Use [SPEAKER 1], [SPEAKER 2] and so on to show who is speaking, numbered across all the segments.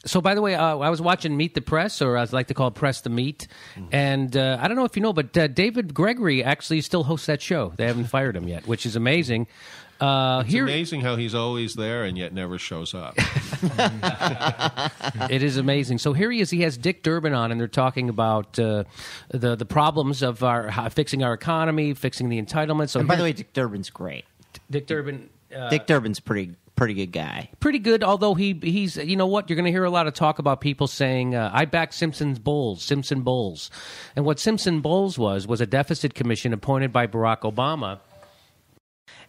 [SPEAKER 1] So, by the way, I was watching Meet the Press, or as I like to call it, Press the Meet. And I don't know if you know, but David Gregory actually still hosts that show. They haven't fired him yet, which is amazing.
[SPEAKER 2] It's amazing how he's always there and yet never shows up.
[SPEAKER 1] It is amazing. So here he is. He has Dick Durbin on, and they're talking about the problems of fixing our economy, fixing the entitlements. So
[SPEAKER 3] and by the way, Dick Durbin's great.
[SPEAKER 1] Dick Durbin.
[SPEAKER 3] Dick Durbin's pretty good guy.
[SPEAKER 1] Pretty good, although he's you know what, you're going to hear a lot of talk about people saying, I back Simpson Bowles. And what Simpson Bowles was a deficit commission appointed by Barack Obama.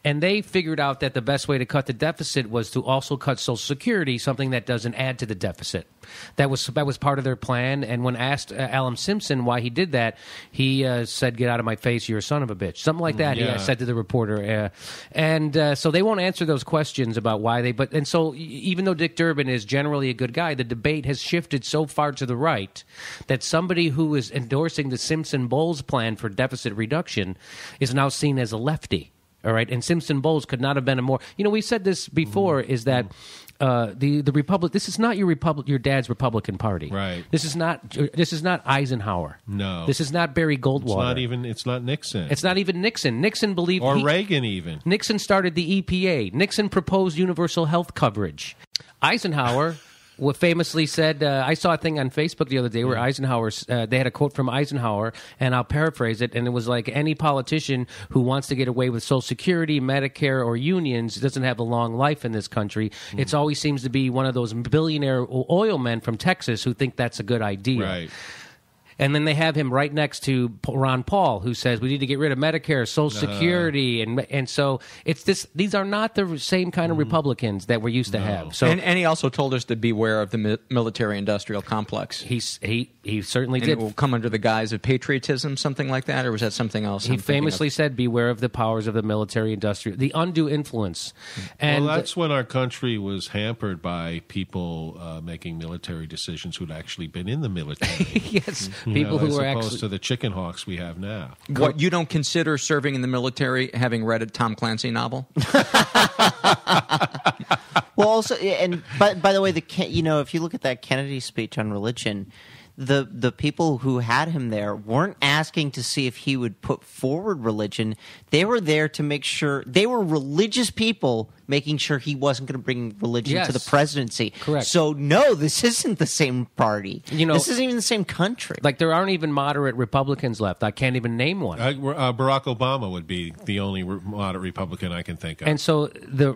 [SPEAKER 1] And they figured out that the best way to cut the deficit was to also cut Social Security, something that doesn't add to the deficit. That was part of their plan. And when asked Alan Simpson why he did that, he said, "Get out of my face, you're a son of a bitch." Something like that.
[SPEAKER 2] Yeah.
[SPEAKER 1] He said to the reporter. So they won't answer those questions about why they. And so even though Dick Durbin is generally a good guy, the debate has shifted so far to the right that somebody who is endorsing the Simpson Bowles plan for deficit reduction is now seen as a lefty. All right, and Simpson Bowles could not have been a more. You know, we said this before. Is that the Republic? This is not your dad's Republican Party.
[SPEAKER 2] Right.
[SPEAKER 1] This is not Eisenhower.
[SPEAKER 2] No.
[SPEAKER 1] This is not Barry Goldwater.
[SPEAKER 2] It's not Nixon.
[SPEAKER 1] It's not even Nixon. Nixon believed
[SPEAKER 2] Reagan even.
[SPEAKER 1] Nixon started the EPA. Nixon proposed universal health coverage. Eisenhower. Famously said, I saw a thing on Facebook the other day where Eisenhower, they had a quote from Eisenhower, and I'll paraphrase it, and it was like, any politician who wants to get away with Social Security, Medicare, or unions doesn't have a long life in this country. It always seems to be one of those billionaire oil men from Texas who think that's a good idea.
[SPEAKER 2] Right.
[SPEAKER 1] And then they have him right next to Ron Paul, who says we need to get rid of Medicare, Social Security, and so it's this. These are not the same kind of Republicans that we're used to have. So,
[SPEAKER 4] and he also told us to beware of the military-industrial complex.
[SPEAKER 1] He certainly
[SPEAKER 4] and
[SPEAKER 1] did.
[SPEAKER 4] It will come under the guise of patriotism, something like that, or was that something else?
[SPEAKER 1] He famously said, "Beware of the powers of the military-industrial, the undue influence." And
[SPEAKER 2] well, that's when our country was hampered by people making military decisions who'd actually been in the military.
[SPEAKER 1] Yes. People who
[SPEAKER 2] as
[SPEAKER 1] are
[SPEAKER 2] opposed
[SPEAKER 1] actually
[SPEAKER 2] to the chicken hawks we have now.
[SPEAKER 4] What, you don't consider serving in the military having read a Tom Clancy novel?
[SPEAKER 3] Well, also, and by the way, if you look at that Kennedy speech on religion, the people who had him there weren't asking to see if he would put forward religion. They were there to make sure they were religious people making sure he wasn't going to bring religion to the presidency.
[SPEAKER 1] Correct.
[SPEAKER 3] So, no, this isn't the same party. This isn't even the same country.
[SPEAKER 1] Like, there aren't even moderate Republicans left. I can't even name one.
[SPEAKER 2] Barack Obama would be the only moderate Republican I can think of.
[SPEAKER 1] And so the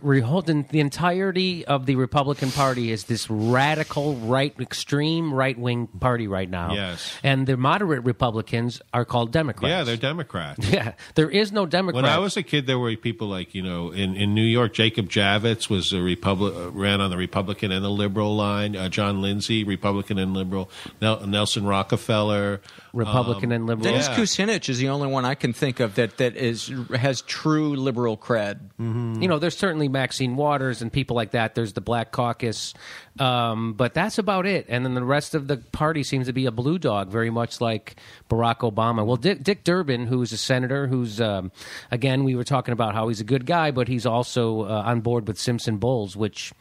[SPEAKER 1] entirety of the Republican Party is this radical extreme right-wing party right now.
[SPEAKER 2] Yes.
[SPEAKER 1] And the moderate Republicans are called Democrats.
[SPEAKER 2] Yeah, they're Democrats.
[SPEAKER 1] Yeah, there is no Democrat.
[SPEAKER 2] When I was a kid, there were people like, in New York, Jacob Javits was ran on the Republican and the liberal line. John Lindsay, Republican and liberal. Nelson Rockefeller,
[SPEAKER 1] Republican and liberal.
[SPEAKER 4] Dennis Kucinich is the only one I can think of that has true liberal cred.
[SPEAKER 1] Mm-hmm. There's certainly Maxine Waters and people like that. There's the Black Caucus, but that's about it. And then the rest of the party seems to be a blue dog, very much like Barack Obama. Well, Dick Durbin, who's a senator, who's again, we were talking about how he's a good guy, but he's also on board with Simpson Bowles, which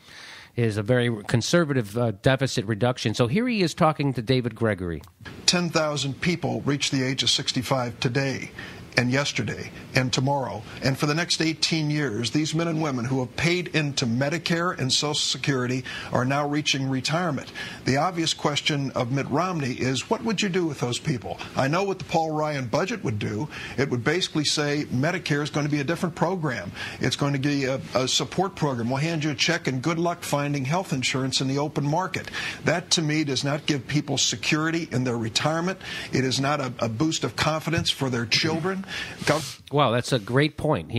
[SPEAKER 1] is a very conservative deficit reduction. So here he is talking to David Gregory.
[SPEAKER 5] 10,000 people reach the age of 65 today and yesterday and tomorrow. And for the next 18 years, these men and women who have paid into Medicare and Social Security are now reaching retirement. The obvious question of Mitt Romney is, what would you do with those people? I know what the Paul Ryan budget would do. It would basically say Medicare is going to be a different program. It's going to be a support program. We'll hand you a check and good luck finding health insurance in the open market. That, to me, does not give people security in their retirement. It is not a boost of confidence for their children.
[SPEAKER 1] Wow, that's a great point.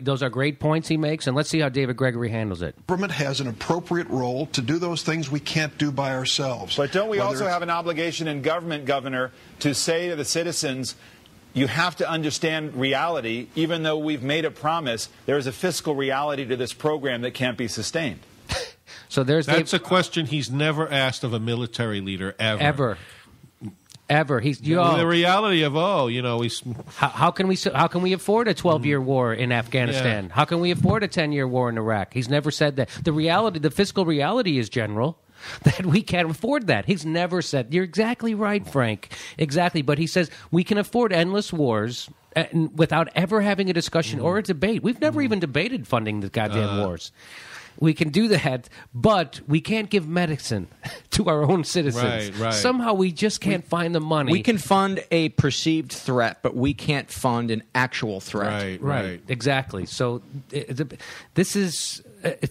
[SPEAKER 1] Those are great points he makes, and let's see how David Gregory handles it.
[SPEAKER 5] Government has an appropriate role to do those things we can't do by ourselves.
[SPEAKER 6] But don't we also have an obligation in government, Governor, to say to the citizens, you have to understand reality, even though we've made a promise, there is a fiscal reality to this program that can't be sustained.
[SPEAKER 1] So that's
[SPEAKER 2] a question he's never asked of a military leader ever.
[SPEAKER 1] He's
[SPEAKER 2] the reality of
[SPEAKER 1] how can we afford a 12-year war in Afghanistan?
[SPEAKER 2] Yeah.
[SPEAKER 1] How can we afford a 10-year war in Iraq? He's never said that. The fiscal reality is general. that we can't afford that. He's never said, you're exactly right, Frank. Exactly. But he says we can afford endless wars without ever having a discussion or a debate. We've never even debated funding the goddamn wars. We can do that, but we can't give medicine to our own citizens.
[SPEAKER 2] Right.
[SPEAKER 1] Somehow we just can't find the money.
[SPEAKER 4] We can fund a perceived threat, but we can't fund an actual threat.
[SPEAKER 2] Right.
[SPEAKER 1] Exactly. So this is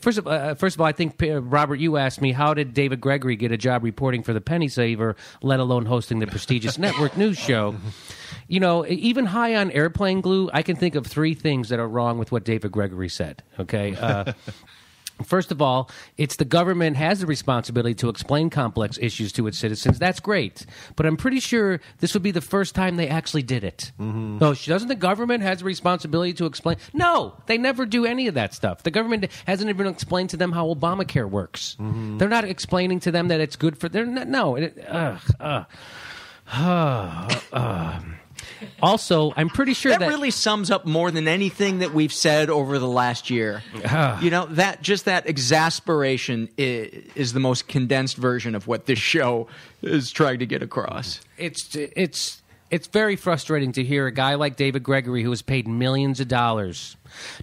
[SPEAKER 1] first of all, I think Robert, you asked me how did David Gregory get a job reporting for the Penny Saver, let alone hosting the prestigious network news show. You know, even high on airplane glue, I can think of 3 things that are wrong with what David Gregory said. Okay. First of all, it's the government has the responsibility to explain complex issues to its citizens. That's great. But I'm pretty sure this would be the first time they actually did it. No, doesn't the government has the responsibility to explain? No, they never do any of that stuff. The government hasn't even explained to them how Obamacare works. They're not explaining to them that it's good for... Also, I'm pretty sure
[SPEAKER 4] that really sums up more than anything that we've said over the last year. You know, that exasperation is the most condensed version of what this show is trying to get across.
[SPEAKER 1] It's very frustrating to hear a guy like David Gregory, who has paid millions of dollars,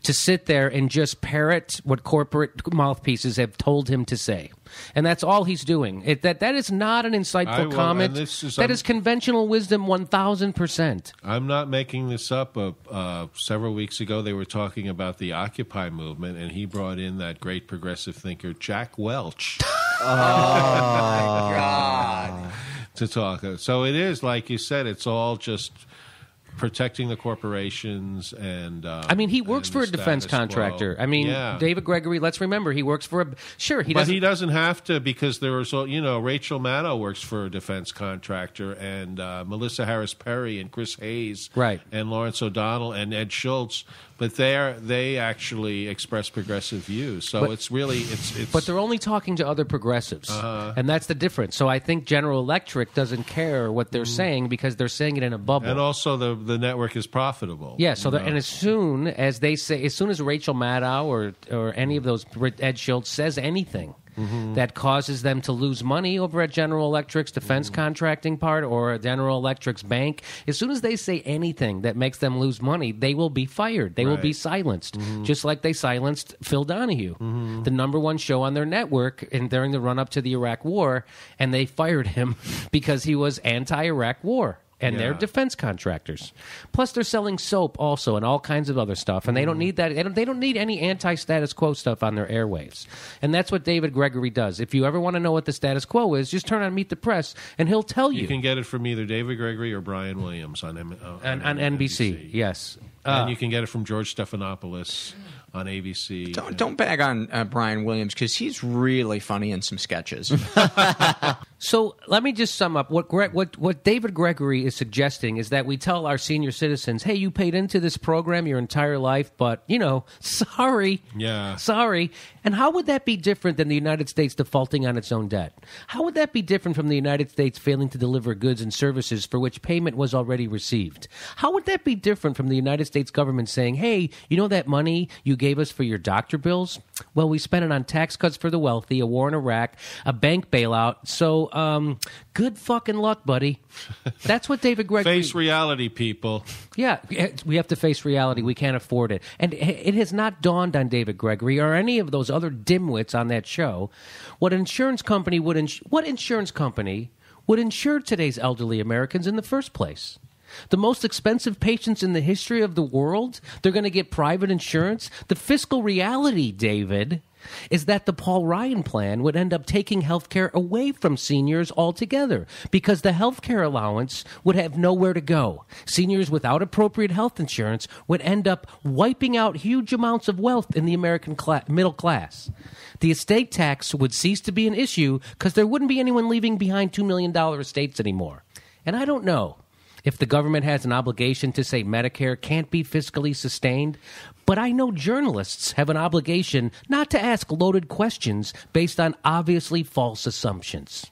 [SPEAKER 1] to sit there and just parrot what corporate mouthpieces have told him to say. And that's all he's doing. That is not an insightful comment. That is conventional wisdom 1,000%.
[SPEAKER 2] I'm not making this up. Several weeks ago, they were talking about the Occupy movement, and he brought in that great progressive thinker, Jack Welch.
[SPEAKER 4] Oh, my God.
[SPEAKER 2] To talk. So it is, like you said, it's all just protecting the corporations and
[SPEAKER 1] I mean, he works for a defense contractor. I mean, David Gregory, let's remember, he works for
[SPEAKER 2] but he doesn't have to, because there was, Rachel Maddow works for a defense contractor, and Melissa Harris Perry and Chris Hayes, and Lawrence O'Donnell and Ed Schultz, but they actually express progressive views. So it's really
[SPEAKER 1] but they're only talking to other progressives, and that's the difference. So I think General Electric doesn't care what they're saying, because they're saying it in a bubble, and also
[SPEAKER 2] the network is profitable.
[SPEAKER 1] Yeah. So and as soon as Rachel Maddow or any of those, Ed Schultz, says anything that causes them to lose money over at General Electric's defense contracting part or General Electric's bank, as soon as they say anything that makes them lose money, they will be fired. They will be silenced, just like they silenced Phil Donahue, the #1 show on their network during the run-up to the Iraq War, and they fired him because he was anti-Iraq war. And they're defense contractors. Plus, they're selling soap also and all kinds of other stuff. And they don't need that. They don't need any anti-status quo stuff on their airwaves. And that's what David Gregory does. If you ever want to know what the status quo is, just turn on Meet the Press, and he'll tell you.
[SPEAKER 2] You can get it from either David Gregory or Brian Williams on
[SPEAKER 1] NBC. Yes.
[SPEAKER 2] And you can get it from George Stephanopoulos on ABC.
[SPEAKER 4] Don't bag on Brian Williams, because he's really funny in some sketches.
[SPEAKER 1] So let me just sum up. What David Gregory is suggesting is that we tell our senior citizens, hey, you paid into this program your entire life, but, sorry.
[SPEAKER 2] Yeah.
[SPEAKER 1] Sorry. And how would that be different than the United States defaulting on its own debt? How would that be different from the United States failing to deliver goods and services for which payment was already received? How would that be different from the United States government saying, hey, that money you gave us for your doctor bills? Well, we spent it on tax cuts for the wealthy, a war in Iraq, a bank bailout. So, good fucking luck, buddy. That's what David Gregory...
[SPEAKER 2] Face reality, people.
[SPEAKER 1] Yeah, we have to face reality. We can't afford it. And it has not dawned on David Gregory or any of those other dimwits on that show what insurance company would insure today's elderly Americans in the first place. The most expensive patients in the history of the world, they're going to get private insurance. The fiscal reality, David, is that the Paul Ryan plan would end up taking health care away from seniors altogether, because the health care allowance would have nowhere to go. Seniors without appropriate health insurance would end up wiping out huge amounts of wealth in the American middle class. The estate tax would cease to be an issue, because there wouldn't be anyone leaving behind $2 million estates anymore. And I don't know if the government has an obligation to say Medicare can't be fiscally sustained, but I know journalists have an obligation not to ask loaded questions based on obviously false assumptions.